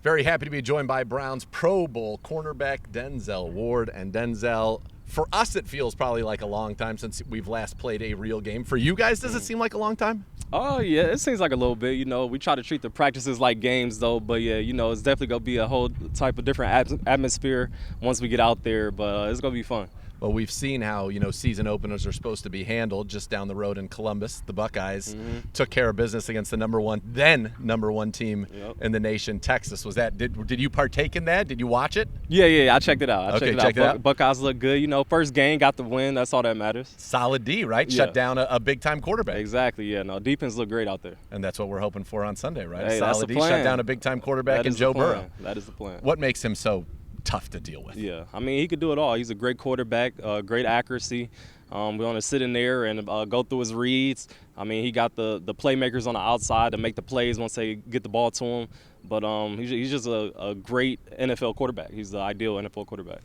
Very happy to be joined by Browns Pro Bowl cornerback Denzel Ward. And Denzel, for us, it feels probably like a long time since we've last played a real game. For you guys, does it seem like a long time? Oh, yeah, it seems like a little bit. You know, we try to treat the practices like games, though. But, yeah, you know, it's definitely going to be a whole type of different atmosphere once we get out there. But it's going to be fun. Well, we've seen how, season openers are supposed to be handled. Just down the road in Columbus, the Buckeyes took care of business against the number one team in the nation, Texas. Did you partake in that? Did you watch it? Yeah, I checked it out. Checked it out. Buckeyes look good. You know, first game, got the win. That's all that matters. Solid D, right? Yeah. Shut down a big-time quarterback. Exactly, yeah. No, defense look great out there. And that's what we're hoping for on Sunday, right? Hey, Solid D, shut down a big-time quarterback in Joe Burrow. That is the plan. What makes him so tough to deal with? Yeah, I mean, he could do it all. He's a great quarterback, great accuracy. We want to sit in there and go through his reads. I mean, he got the playmakers on the outside to make the plays once they get the ball to him. But he's just a great NFL quarterback. He's the ideal NFL quarterback.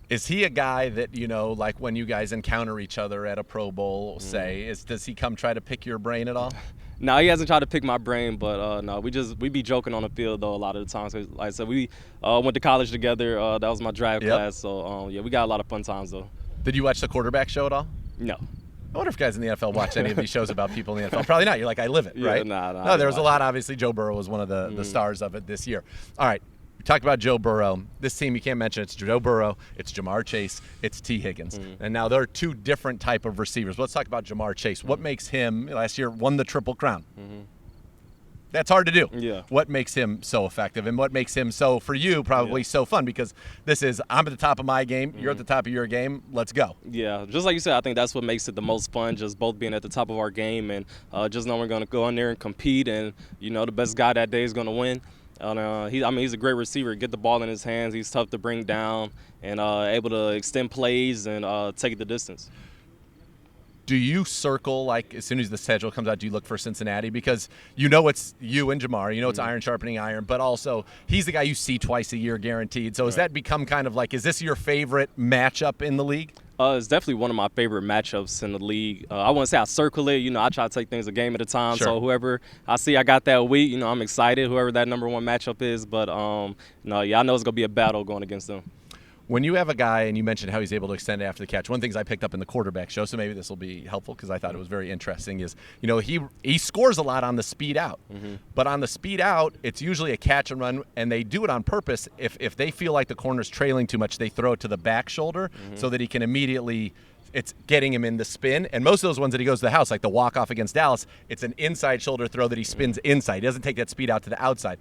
Is he a guy that, like when you guys encounter each other at a Pro Bowl, does he come try to pick your brain at all? No, he hasn't tried to pick my brain, but no, we be joking on the field though a lot of the times. Like I said, we went to college together. That was my draft class, so yeah, we got a lot of fun times though. Did you watch the quarterback show at all? No. I wonder if guys in the NFL watch any of these shows about people in the NFL. Probably not. You're like, I live it, right? Nah, no, there was a lot. Obviously, Joe Burrow was one of the stars of it this year. All right. We talked about Joe Burrow. This team, you can't mention. It's Joe Burrow, it's Jamar Chase, it's Tee Higgins. And now there are two different type of receivers. Let's talk about Jamar Chase. What makes him, last year, won the Triple Crown. That's hard to do. Yeah. What makes him so effective and what makes him so, for you, probably so fun? Because this is, I'm at the top of my game, you're at the top of your game, let's go. Yeah, just like you said, I think that's what makes it the most fun, just both being at the top of our game and just knowing we're going to go in there and compete and, the best guy that day is going to win. He's a great receiver. Get the ball in his hands. He's tough to bring down and able to extend plays and take it the distance. Do you circle, like, as soon as the schedule comes out, do you look for Cincinnati? Because it's you and Jamar. It's iron sharpening iron. But also, he's the guy you see twice a year guaranteed. So has that become kind of like, is this your favorite matchup in the league? It's definitely one of my favorite matchups in the league. I wouldn't say I circle it. I try to take things a game at a time. Sure. So whoever I see I got that week, I'm excited, whoever that number one matchup is. But, I know it's going to be a battle going against them. When you have a guy, and you mentioned how he's able to extend after the catch, one of the things I picked up in the quarterback show, so maybe this will be helpful because I thought it was very interesting, is, he scores a lot on the speed out. But on the speed out, it's usually a catch and run, and they do it on purpose. If they feel like the corner's trailing too much, they throw it to the back shoulder so that he can immediately – it's getting him in the spin. And most of those ones that he goes to the house, like the walk-off against Dallas, it's an inside shoulder throw that he spins inside. He doesn't take that speed out to the outside.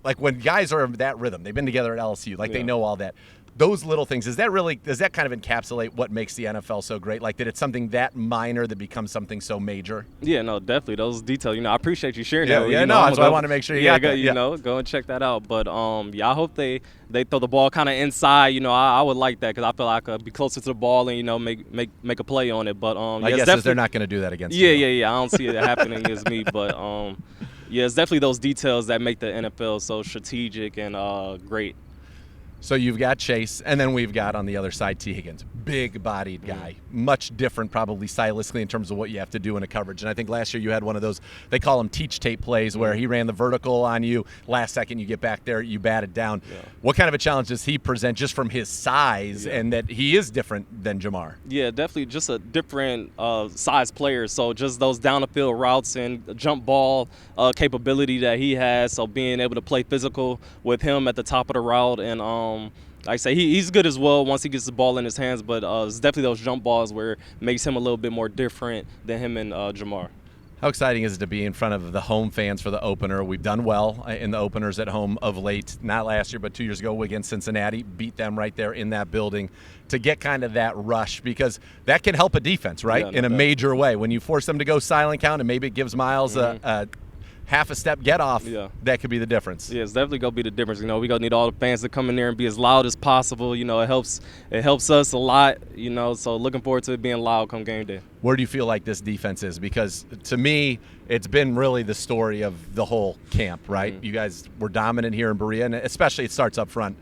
Like when guys are in that rhythm, they've been together at LSU, they know all that. Those little things, does that kind of encapsulate what makes the NFL so great? Like, that it's something that minor that becomes something so major? Yeah, no, definitely. Those details, I appreciate you sharing that. That's why I want to make sure you got that. Go and check that out. But, I hope they throw the ball kind of inside. I would like that because I feel like I could be closer to the ball and, make a play on it. But, my guess is they're not going to do that against you. Yeah. I don't see it happening against me. But, it's definitely those details that make the NFL so strategic and great. So you've got Chase, and then we've got on the other side Tee Higgins, big-bodied guy, much different probably stylistically in terms of what you have to do in a coverage. And I think last year you had one of those, they call them teach tape plays, where he ran the vertical on you. Last second you get back there, you bat it down. Yeah. What kind of a challenge does he present just from his size and that he is different than Jamar? Yeah, definitely just a different size player. So just those down-the-field routes and jump ball capability that he has. So being able to play physical with him at the top of the route and like I say, he's good as well once he gets the ball in his hands, but it's definitely those jump balls where it makes him a little bit more different than him and Jamar. How exciting is it to be in front of the home fans for the opener? We've done well in the openers at home of late, not last year, but 2 years ago against Cincinnati, beat them right there in that building. To get kind of that rush, because that can help a defense, right, in a major way. When you force them to go silent count and maybe it gives Miles a half a step get off, that could be the difference. Yeah, it's definitely going to be the difference. We're going to need all the fans to come in there and be as loud as possible. It helps us a lot, so looking forward to it being loud come game day. Where do you feel like this defense is? Because to me, it's been really the story of the whole camp, right? You guys were dominant here in Berea, and especially it starts up front.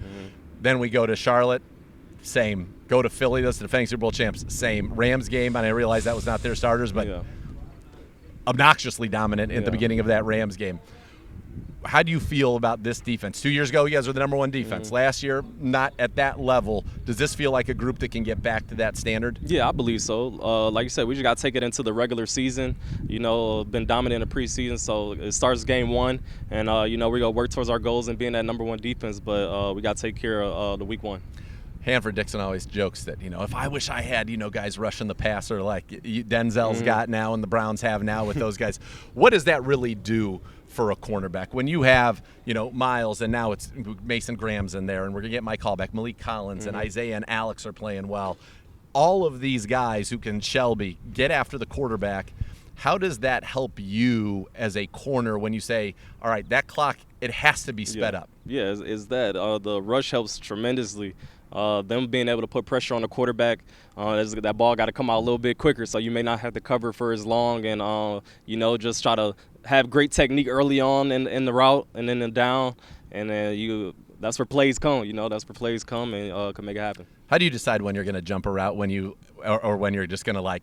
Then we go to Charlotte, same. Go to Philly, those are the defending Super Bowl champs, same. Rams game, and I realize that was not their starters, but obnoxiously dominant at the beginning of that Rams game. how do you feel about this defense? 2 years ago, you guys were the number one defense. Last year, not at that level. Does this feel like a group that can get back to that standard? Yeah, I believe so. Like you said, we just got to take it into the regular season. Been dominant in the preseason, so it starts game one, and we're going to work towards our goals and being that number one defense, but we got to take care of the week one. Hanford Dixon always jokes that, if I wish I had, guys rushing the passer like Denzel's got now and the Browns have now with those guys. What does that really do for a cornerback when you have, Miles, and now it's Mason Graham's in there, and we're going to get Mike Hall back, Malik Collins, and Isaiah and Alex are playing well. All of these guys who can, Shelby, get after the quarterback. How does that help you as a corner when you say, all right, that clock, it has to be sped up? Yeah, is that the rush helps tremendously. Them being able to put pressure on the quarterback, that ball got to come out a little bit quicker, so you may not have to cover for as long, and just try to have great technique early on in the route and then the down, and then that's where plays come. That's where plays come and can make it happen. How do you decide when you're going to jump a route or when you're just going to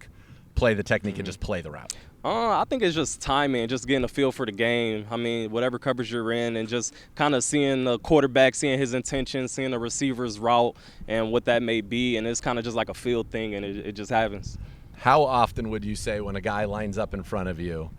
play the technique and just play the route? I think it's just timing, just getting a feel for the game. I mean, whatever coverage you're in, and just kind of seeing the quarterback, seeing his intentions, seeing the receiver's route and what that may be, and it's kind of just like a field thing, and it just happens. How often would you say when a guy lines up in front of you,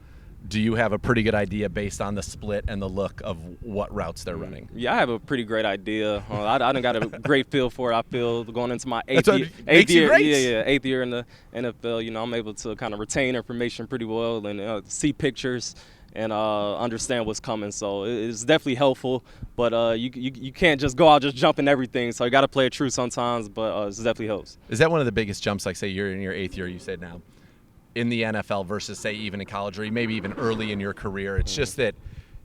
do you have a pretty good idea based on the split and the look of what routes they're running? Yeah, I have a pretty great idea. I done got a great feel for it. I feel going into my eighth year in the NFL. I'm able to kind of retain information pretty well and see pictures and understand what's coming. So it's definitely helpful. But you can't just go out just jumping everything. So you got to play it true sometimes. But it definitely helps. Is that one of the biggest jumps? Like say you're in your 8th year, you said now, in the NFL versus, say, even in college or maybe even early in your career? It's just that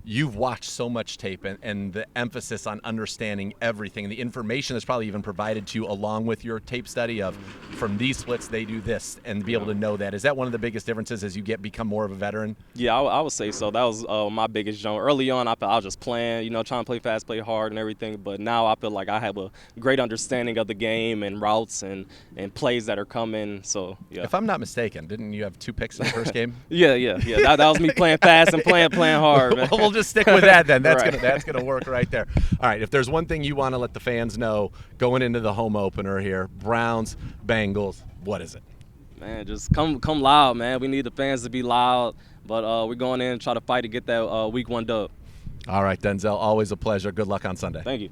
you've watched so much tape and the emphasis on understanding everything, and the information that's probably even provided to you along with your tape study of from these splits they do this, and be able to know that. Is that one of the biggest differences as you become more of a veteran? Yeah, I would say so. That was my biggest jump. Early on, I was just playing, trying to play fast, play hard and everything, but now I feel like I have a great understanding of the game and routes and plays that are coming. So, yeah. If I'm not mistaken, didn't you have 2 picks in the first game? Yeah. That was me playing fast and playing hard, man. We'll just stick with that then. That's right. gonna work right there. All right, if there's one thing you want to let the fans know going into the home opener here, Browns, Bengals, what is it? Man, just come loud, man. We need the fans to be loud, but we're going in and try to fight to get that week 1 dub. All right, Denzel, always a pleasure. Good luck on Sunday. Thank you.